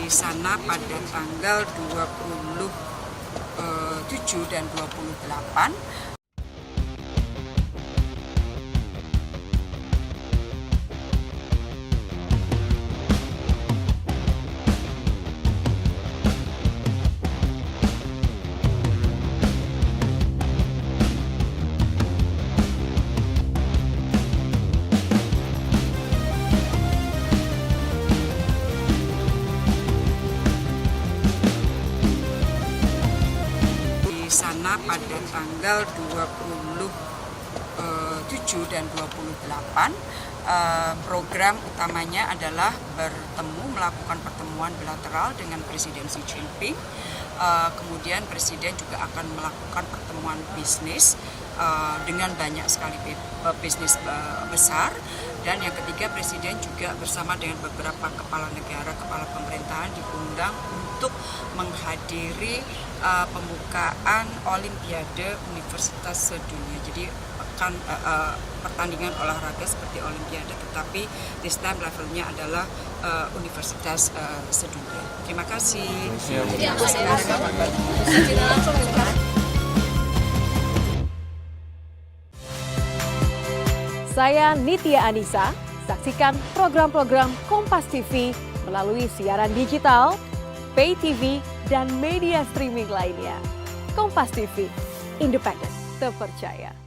di sana pada tanggal 27 dan 28. Sana pada tanggal 27 dan 28. Program utamanya adalah melakukan pertemuan bilateral dengan Presiden Xi Jinping. Kemudian Presiden juga akan melakukan pertemuan bisnis dengan banyak sekali bisnis besar. Dan yang ketiga, Presiden juga bersama dengan beberapa kepala negara, kepala pemerintahan diundang untuk menghadiri pembukaan Olimpiade Universitas Sedunia. Jadi akan pertandingan olahraga seperti Olimpiade, tetapi this time levelnya adalah Universitas Sedunia. Terima kasih. Saya Nitya Anissa, saksikan program-program Kompas TV melalui siaran digital, pay TV, dan media streaming lainnya. Kompas TV, independen, terpercaya.